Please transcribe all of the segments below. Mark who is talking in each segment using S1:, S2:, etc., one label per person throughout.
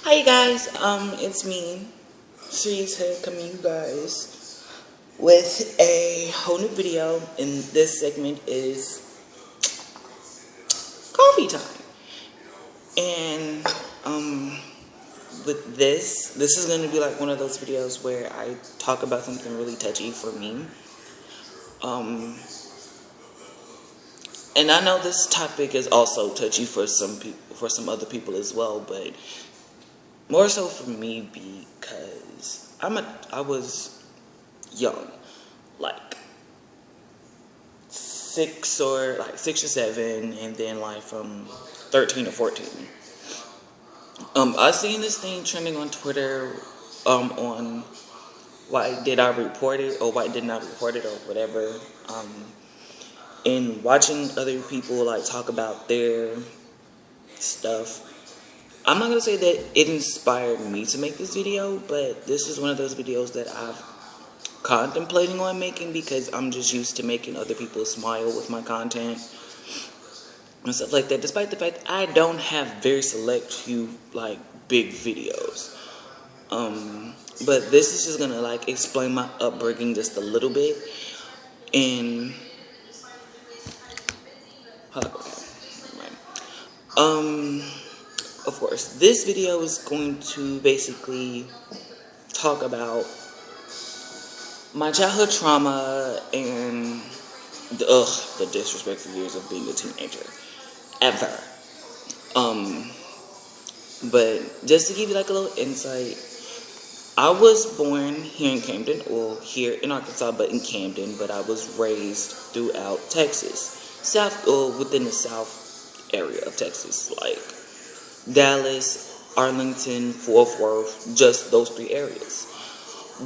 S1: Hi guys, it's me, She's here coming to you guys with a whole new video, and this segment is coffee time. And with this is going to be like one of those videos where I talk about something really touchy for me. And I know this topic is also touchy for some people, for some other people as well, but more so for me because I was young, like 6 or 7, and then like from 13 to 14. I seen this thing trending on Twitter, on why did I report it or why didn't I report it or whatever. And watching other people like talk about their stuff, I'm not gonna say that it inspired me to make this video, but this is one of those videos that I've contemplating on making because I'm just used to making other people smile with my content and stuff like that, despite the fact I don't have very select few like big videos. But this is just gonna like explain my upbringing just a little bit. And of course, this video is going to basically talk about my childhood trauma and the disrespectful years of being a teenager ever. But just to give you like a little insight, I was born here in Camden, or here in Arkansas, but in Camden, but I was raised throughout Texas. Within the south area of Texas, like Dallas, Arlington, Fort Worth, just those 3 areas.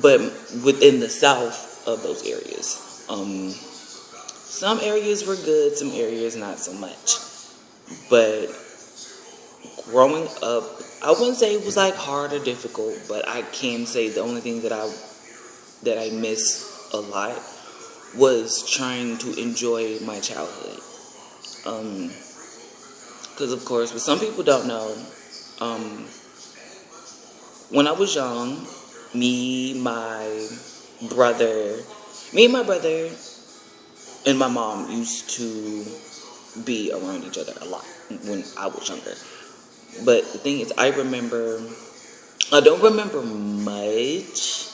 S1: But within the south of those areas, some areas were good, some areas not so much. But growing up, I wouldn't say it was like hard or difficult, but I can say the only thing that I miss a lot was trying to enjoy my childhood. Because of course, what some people don't know, when I was young, me and my brother, and my mom used to be around each other a lot when I was younger. But the thing is, I don't remember much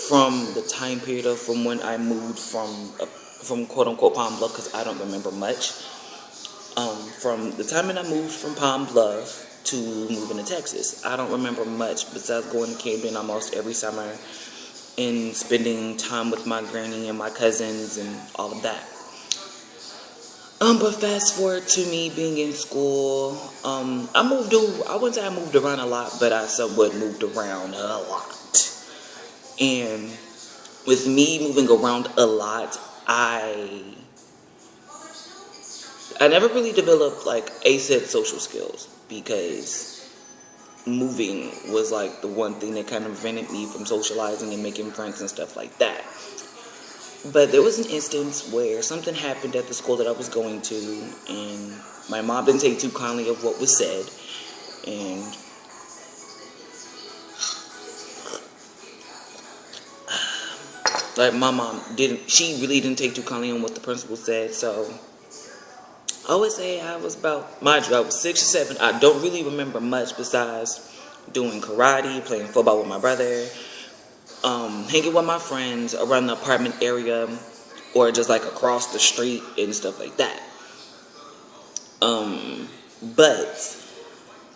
S1: from the time period of from when I moved from quote unquote Palm Bluff, because I don't remember much. From the time that I moved from Palm Bluff to moving to Texas, I don't remember much besides going to Camden almost every summer and spending time with my granny and my cousins and all of that. But fast forward to me being in school, I wouldn't say I moved around a lot, but I somewhat moved around a lot. And with me moving around a lot, I never really developed like ASET social skills, because moving was like the one thing that kind of prevented me from socializing and making friends and stuff like that. But there was an instance where something happened at the school that I was going to, and my mom didn't take too kindly of what was said, and like my mom she really didn't take too kindly on what the principal said. So I always say I was mind you, I was 6 or 7. I don't really remember much besides doing karate, playing football with my brother, hanging with my friends around the apartment area, or just like across the street and stuff like that. But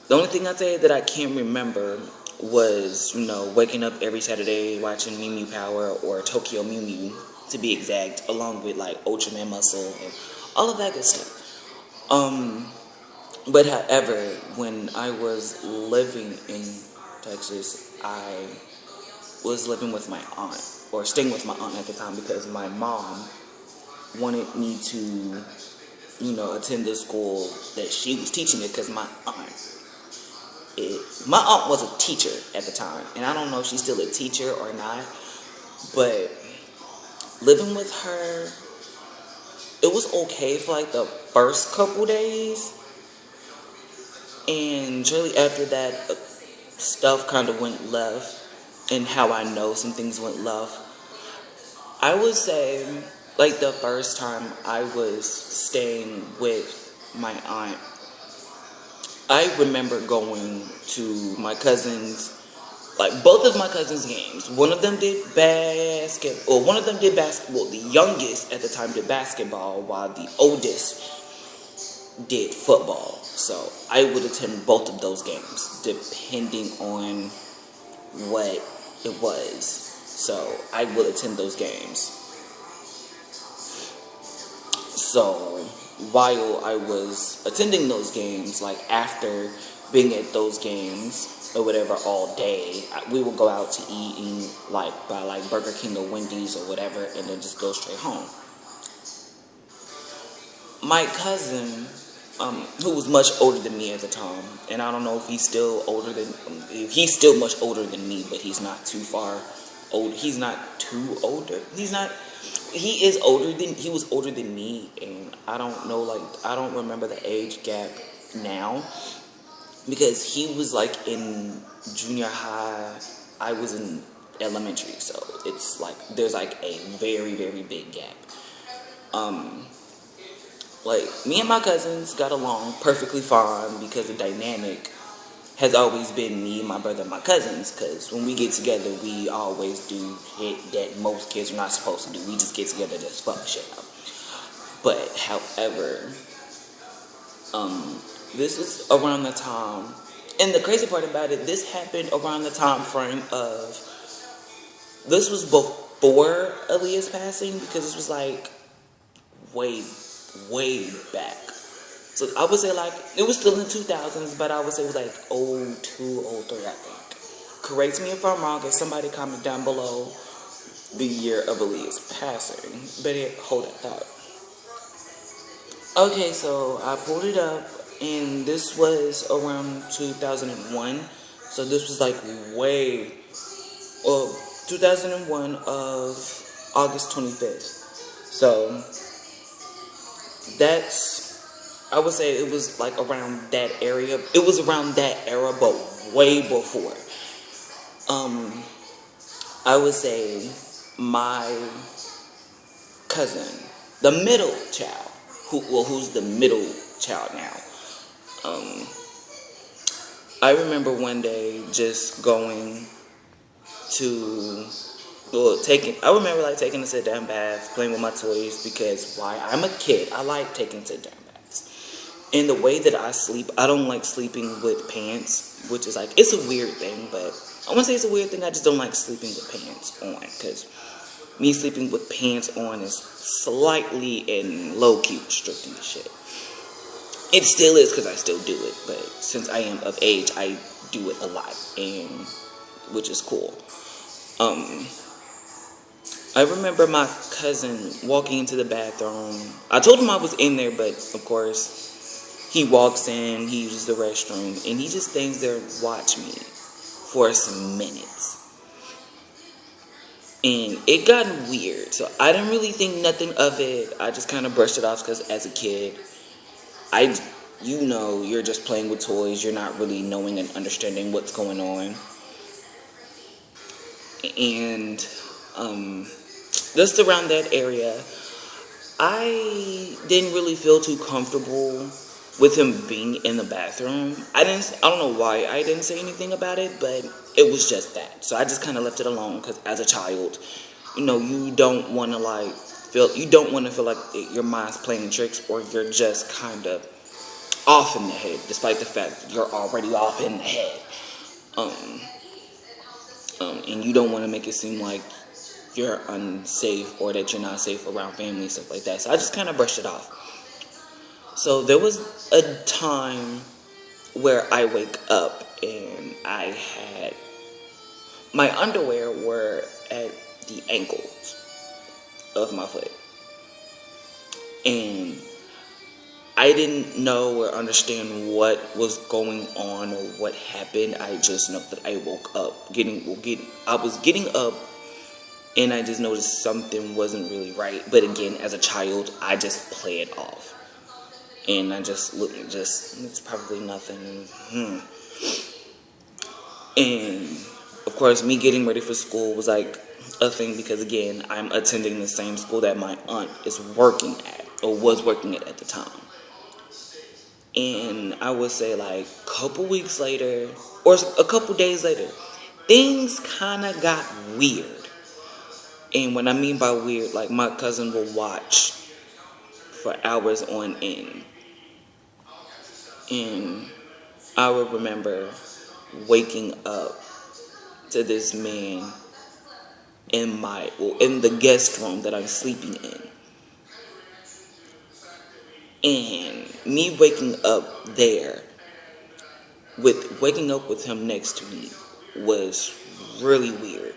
S1: the only thing I'd say that I can't remember was, waking up every Saturday watching Mew Mew Power or Tokyo Mew Mew, to be exact, along with like Ultraman Muscle and all of that good stuff. But however, when I was living in Texas, I was living with my aunt, or staying with my aunt at the time, because my mom wanted me to, attend this school that she was teaching at, because my aunt was a teacher at the time, and I don't know if she's still a teacher or not, but living with her, it was okay for like the first couple days, shortly after that, stuff kind of went left, and how I know some things went left. I would say, like, the first time I was staying with my aunt, I remember going to my cousin's, like, both of my cousins' games. One of them did basketball. The youngest at the time did basketball, while the oldest did football. So I would attend both of those games, depending on what it was. So I would attend those games. So while I was attending those games, like, after being at those games or whatever all day, we would go out to eat and, like, buy, like, Burger King or Wendy's or whatever, and then just go straight home. My cousin, who was much older than me at the time, and I don't know if he's still much older than me, but he's not too far old. He's not too older. He was older than me, and I don't know, like, I don't remember the age gap now, because he was, like, in junior high, I was in elementary, so it's, like, there's, like, a very, very big gap. Like, me and my cousins got along perfectly fine, because the dynamic has always been me, my brother, and my cousins, because when we get together, we always do shit that most kids are not supposed to do. We just get together to just fuck shit up. But, however, this was around the time, and the crazy part about it, this happened around the time frame of, this was before Aaliyah's passing, because this was, like, way back. So I would say, like, it was still in the 2000s, but I would say it was like 02, 03, I think. Correct me if I'm wrong, if somebody comment down below the year of Aaliyah's passing. But hold that thought. Okay, so I pulled it up, and this was around 2001. So this was like 2001 of August 25th. So I would say it was like around that area. It was around that era, but way before. I would say my cousin, the middle child, who's the middle child now. I remember one day just going to, I remember, like, taking a sit-down bath, playing with my toys, because I'm a kid, I like taking sit-down baths. And the way that I sleep, I don't like sleeping with pants, which is, like, it's a weird thing, but I wouldn't say it's a weird thing, I just don't like sleeping with pants on, because me sleeping with pants on is slightly and low-key restricting the shit. It still is, because I still do it, but since I am of age, I do it a lot, and which is cool. I remember my cousin walking into the bathroom. I told him I was in there, but of course, he walks in, he uses the restroom, and he just stands there and watch me for some minutes. And it got weird, so I didn't really think nothing of it. I just kind of brushed it off, because as a kid, you're just playing with toys. You're not really knowing and understanding what's going on. And just around that area, I didn't really feel too comfortable with him being in the bathroom. I don't know why I didn't say anything about it, but it was just that. So I just kind of left it alone, because as a child, you don't want to feel like your mind's playing tricks, or you're just kind of off in the head, despite the fact that you're already off in the head. And you don't want to make it seem like you're unsafe, or that you're not safe around family and stuff like that. So I just kind of brushed it off. So there was a time where I wake up and my underwear were at the ankles of my foot. And I didn't know or understand what was going on or what happened. I just know that I woke up, I was getting up, and I just noticed something wasn't really right. But again, as a child, I just play it off. And I just looked, it's probably nothing. And of course, me getting ready for school was like a thing because, again, I'm attending the same school that my aunt is working at, or was working at the time. And I would say like a couple weeks later, or a couple days later, things kind of got weird. And what I mean by weird, like my cousin will watch for hours on end. And I would remember waking up to this man in the guest room that I'm sleeping in. And me waking up with him next to me was really weird.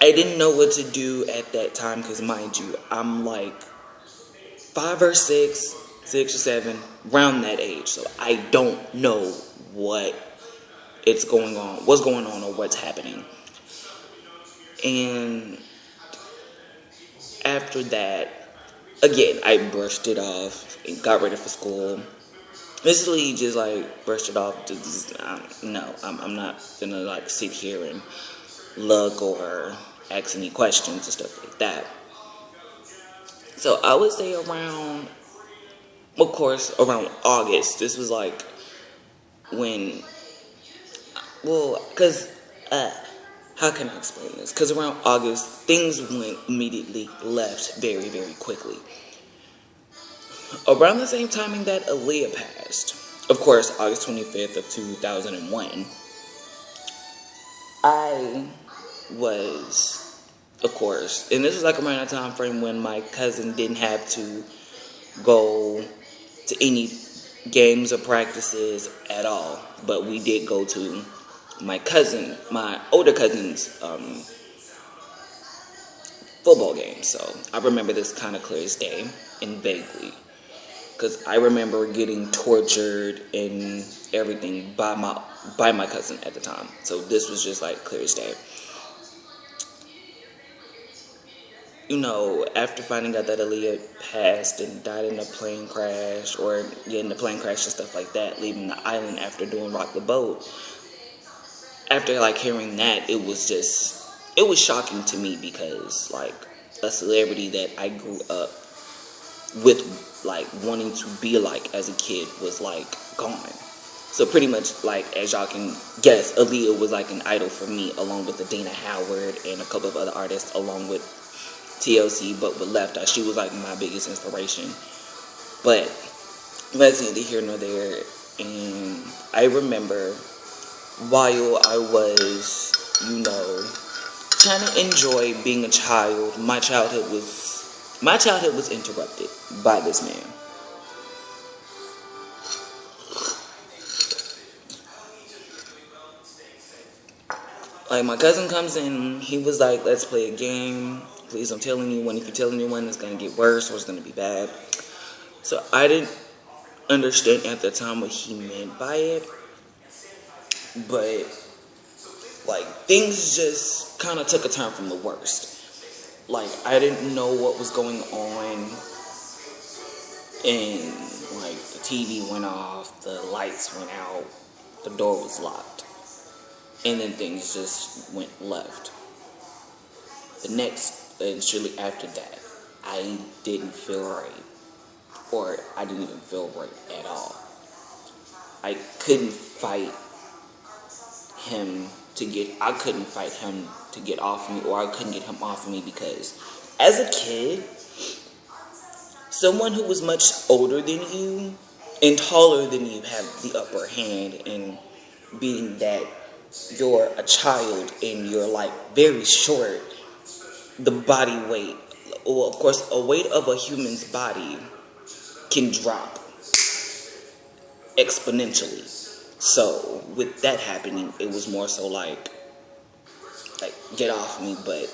S1: I didn't know what to do at that time because, mind you, I'm like 5 or 6 or 7, around that age. So I don't know what's going on, or what's happening. And after that, again, I brushed it off and got ready for school. Basically, just like brushed it off. No, I'm not gonna like sit here and look or ask any questions and stuff like that. So I would say around August. This was like when, because how can I explain this? Because around August, things went immediately left very, very quickly. Around the same timing that Aaliyah passed, of course, August 25th of 2001, I was, of course, and this was like around a time frame when my cousin didn't have to go to any games or practices at all, but we did go to my older cousin's football game. So I remember this kind of clear as day and vaguely, because I remember getting tortured and everything by my cousin at the time. So this was just like clear as day. You know, after finding out that Aaliyah passed and died in a plane crash, in a plane crash and stuff like that, leaving the island after doing Rock the Boat, after like hearing that, it was shocking to me because like a celebrity that I grew up with, like wanting to be like as a kid, was like gone. So pretty much, like, as y'all can guess, Aaliyah was like an idol for me, along with Adina Howard and a couple of other artists, along with TLC, but with Left Eye. She was like my biggest inspiration. But that's neither here nor there. And I remember while I was, trying to enjoy being a child, my childhood was interrupted by this man. Like, my cousin comes in, he was like, let's play a game. Please don't tell anyone. If you tell anyone, it's going to get worse or it's going to be bad. So I didn't understand at the time what he meant by it. But, like, things just kind of took a turn from the worst. Like, I didn't know what was going on. And, like, the TV went off, the lights went out, the door was locked. And then things just went left. And shortly after that, I didn't feel right. Or I didn't even feel right at all. I couldn't fight him to get off me, or I couldn't get him off of me, because as a kid, someone who was much older than you and taller than you have the upper hand, and being that you're a child and you're like very short, the body weight, well, of course, a weight of a human's body can drop exponentially. So with that happening, it was more so like get off me. But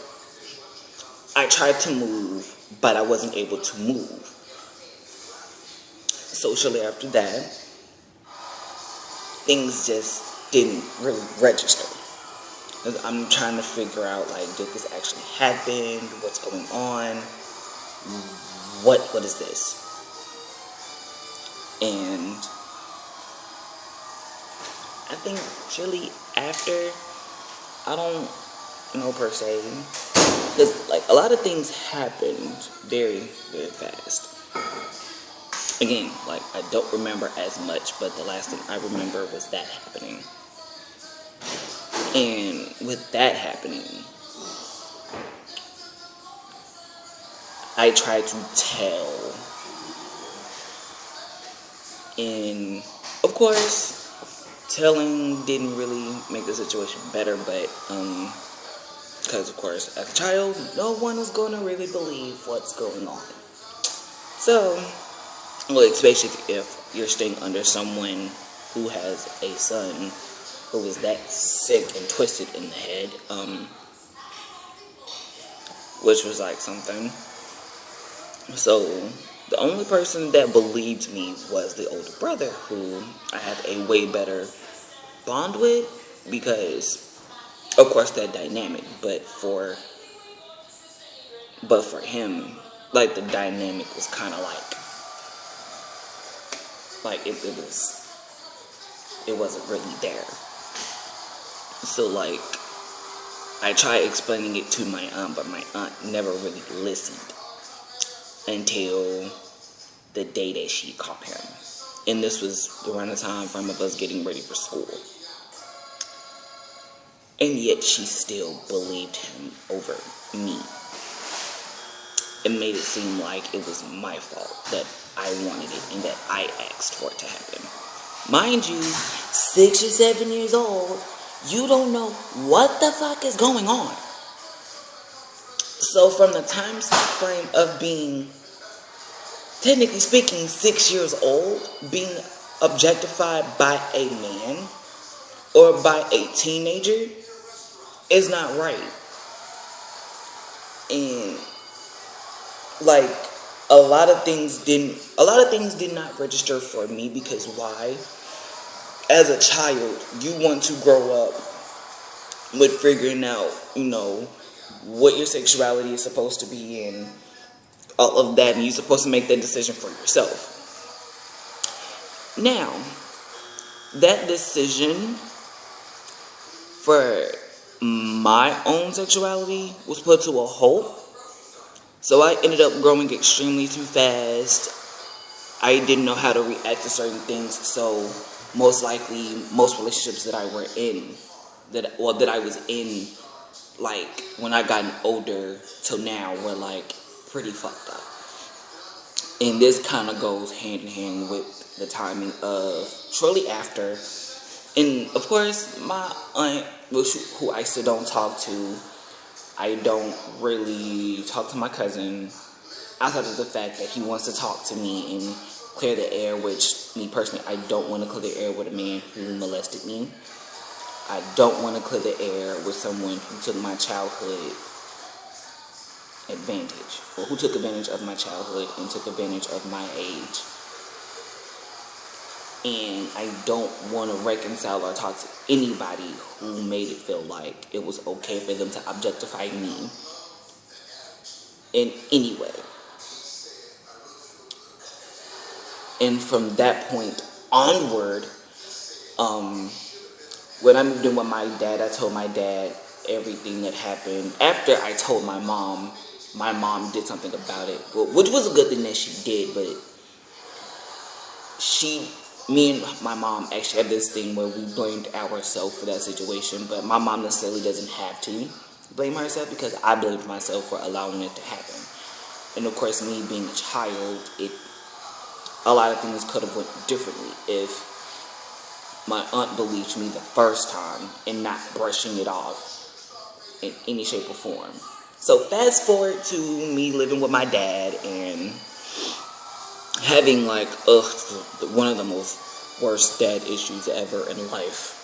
S1: I tried to move, but I wasn't able to move. So shortly after that, things just didn't really register. I'm trying to figure out, like, did this actually happen? What's going on? what is this? And I think surely after, I don't know per se, because like a lot of things happened very, very fast. Again, like I don't remember as much, but the last thing I remember was that happening. And with that happening, I tried to tell, and of course, telling didn't really make the situation better, but because of course, as a child, no one is going to really believe what's going on. So, well, especially if you're staying under someone who has a son who is that sick and twisted in the head, which was like something. So, the only person that believed me was the older brother, who I have a way better bond with, because, of course, that dynamic, but for him, like, the dynamic was kind of like, it wasn't really there. So, like, I tried explaining it to my aunt, but my aunt never really listened until the day that she caught him. And this was around the time frame of us getting ready for school. And yet she still believed him over me. It made it seem like it was my fault that I wanted it and that I asked for it to happen. Mind you, 6 or 7 years old, you don't know what the fuck is going on. So from the time frame of being, technically speaking, 6 years old, being objectified by a man or by a teenager is not right. And like a lot of things did not register for me, because why? As a child, you want to grow up with figuring out, what your sexuality is supposed to be and all of that, and you're supposed to make that decision for yourself. Now, that decision for my own sexuality was put to a halt. So I ended up growing extremely too fast. I didn't know how to react to certain things, so most likely, most relationships that I was in, like, when I gotten older till now, were, like, pretty fucked up. And this kind of goes hand in hand with the timing of shortly after. And, of course, my aunt, who I still don't talk to, I don't really talk to my cousin, outside of the fact that he wants to talk to me and clear the air, which, me personally, I don't want to clear the air with a man who molested me. I don't want to clear the air with someone who took my childhood advantage, or who took advantage of my childhood and took advantage of my age. And I don't want to reconcile or talk to anybody who made it feel like it was okay for them to objectify me in any way. And from that point onward, when I moved in with my dad, I told my dad everything that happened. After I told my mom did something about it, which was a good thing that she did, but me and my mom actually had this thing where we blamed ourselves for that situation, but my mom necessarily doesn't have to blame herself, because I blamed myself for allowing it to happen. And of course, me being a child, a lot of things could have went differently if my aunt believed me the first time and not brushing it off in any shape or form. So fast forward to me living with my dad and having one of the most worst dad issues ever in life.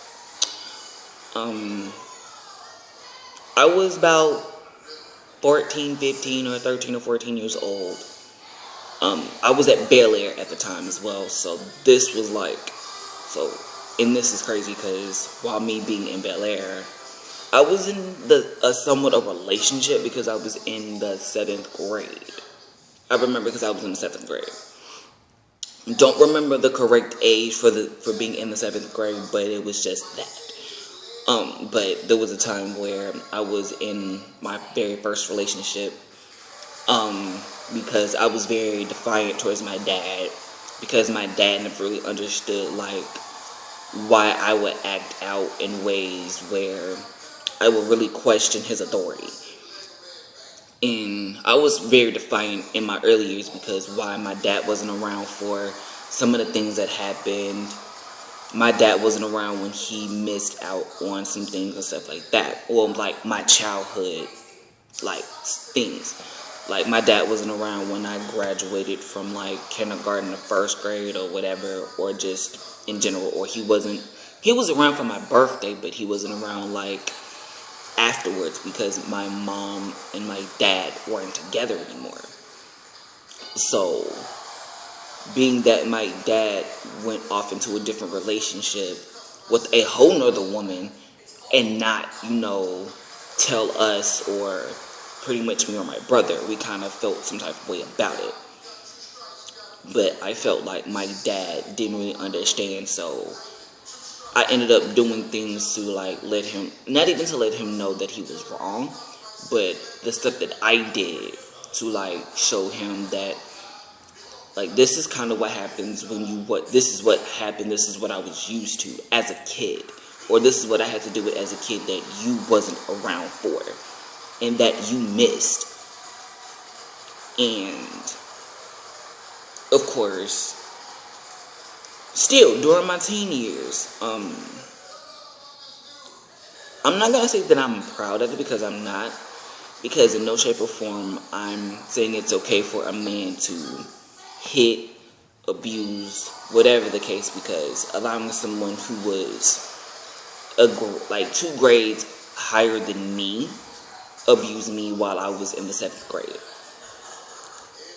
S1: I was about 14, 15, or 13 or 14 years old. I was at Bel Air at the time as well, so this was and this is crazy because while me being in Bel Air, I was in somewhat of a relationship, because I was in the 7th grade. I remember because I was in the 7th grade. Don't remember the correct age for being in the 7th grade, but it was just that. But there was a time where I was in my very first relationship, because I was very defiant towards my dad, because my dad never really understood, like, why I would act out in ways where I would really question his authority. And I was very defiant in my early years because why my dad wasn't around for some of the things that happened. My dad wasn't around when he missed out on some things and stuff like that. Or like my childhood, like, things. Like, my dad wasn't around when I graduated from like kindergarten to 1st grade or whatever, or just in general. Or he was around for my birthday, but he wasn't around like afterwards because my mom and my dad weren't together anymore. So, being that my dad went off into a different relationship with a whole nother woman and not, tell us, or pretty much me or my brother, we kind of felt some type of way about it. But I felt like my dad didn't really understand, so I ended up doing things to like let him, not even to let him know that he was wrong, but the stuff that I did to like show him that, like, this is kind of what happens this is what happened, this is what I was used to as a kid, or this is what I had to deal with as a kid that you wasn't around for, and that you missed. And, of course, still, during my teen years, I'm not going to say that I'm proud of it, because I'm not, because in no shape or form I'm saying it's okay for a man to hit, abuse, whatever the case, because allowing someone who was like 2 grades higher than me abuse me while I was in the 7th grade.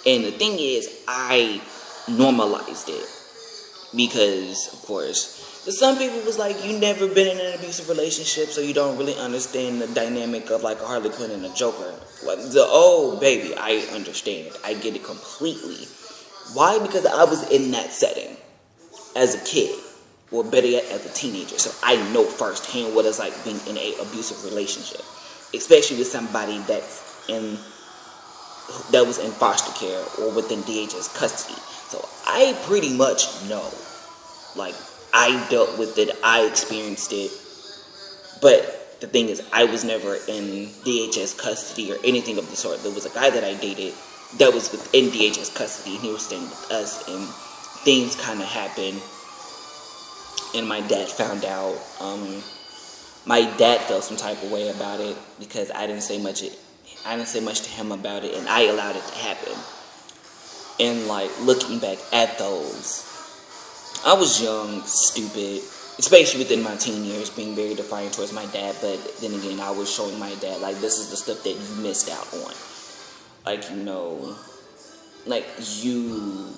S1: And the thing is, I normalized it, because, of course, some people was like, you never been in an abusive relationship, so you don't really understand the dynamic of like a Harley Quinn and a Joker. Like, baby, I understand it. I get it completely. Why? Because I was in that setting as a kid, or better yet, as a teenager. So I know firsthand what it's like being in an abusive relationship, especially with somebody that was in foster care or within DHS custody. So I pretty much know. Like, I dealt with it, I experienced it, but the thing is, I was never in DHS custody or anything of the sort. There was a guy that I dated that was within DHS custody, and he was staying with us, and things kind of happened, and my dad found out. My dad felt some type of way about it, because I didn't say much to him about it, and I allowed it to happen. And like, looking back at those, I was young, stupid, especially within my teen years, being very defiant towards my dad. But then again, I was showing my dad, like, this is the stuff that you missed out on. Like, like, you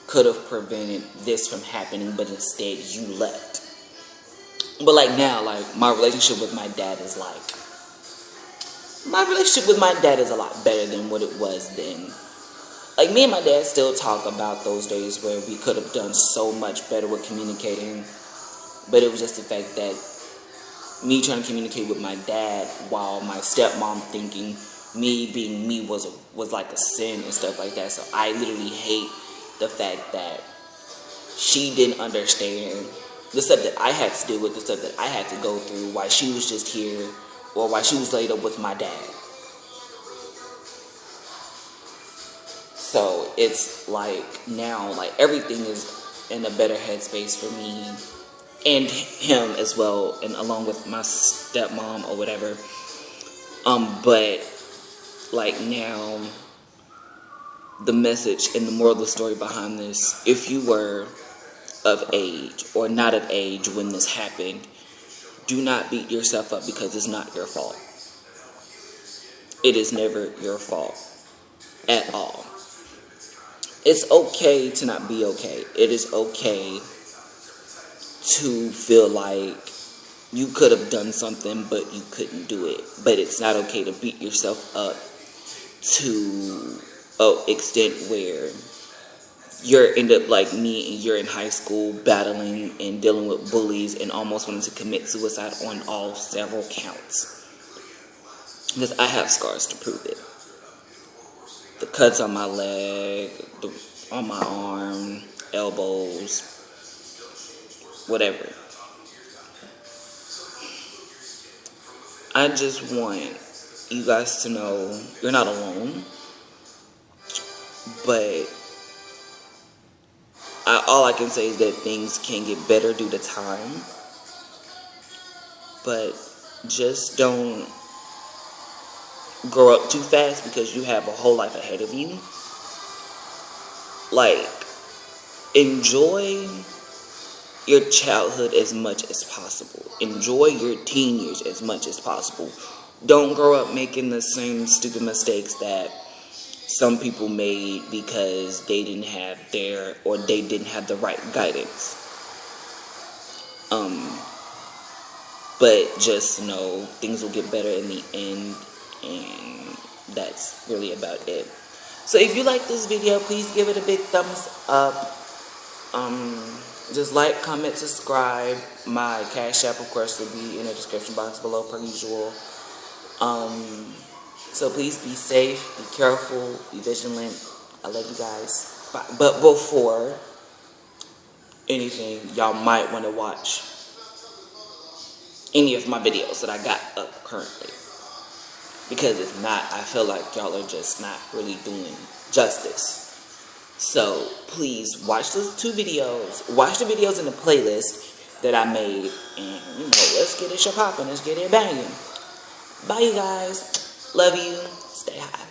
S1: could have prevented this from happening, but instead you left. But like now, like, my relationship with my dad is a lot better than what it was then. Like, me and my dad still talk about those days where we could have done so much better with communicating, but it was just the fact that me trying to communicate with my dad while my stepmom thinking me being me was like a sin and stuff like that. So I literally hate the fact that she didn't understand the stuff that I had to deal with, the stuff that I had to go through while she was just here, or while she was laid up with my dad. So it's like now, like, everything is in a better headspace for me and him as well, and along with my stepmom or whatever. But like now, the message and the moral of the story behind this: if you were of age or not of age when this happened, do not beat yourself up, because it's not your fault. It is never your fault at all. It's okay to not be okay. It is okay to feel like you could have done something, but you couldn't do it. But it's not okay to beat yourself up to extent where you're end up like me and you're in high school battling and dealing with bullies and almost wanting to commit suicide on all several counts. Because I have scars to prove it. The cuts on my leg, on my arm, elbows, whatever. I just want you guys to know you're not alone. But all I can say is that things can get better due to time. But just don't grow up too fast because you have a whole life ahead of you. Like, enjoy your childhood as much as possible. Enjoy your teen years as much as possible. Don't grow up making the same stupid mistakes that some people made because they didn't have the right guidance. But just know things will get better in the end, and that's really about it. So if you like this video, please give it a big thumbs up. Just like, comment, subscribe. My Cash App, of course, will be in the description box below per usual. So please be safe, be careful, be vigilant. I love you guys. Bye. But before anything, y'all might want to watch any of my videos that I got up currently. Because if not, I feel like y'all are just not really doing justice. So please watch those 2 videos. Watch the videos in the playlist that I made. And, let's get it popping. Let's get it banging. Bye, you guys. Love you. Stay high.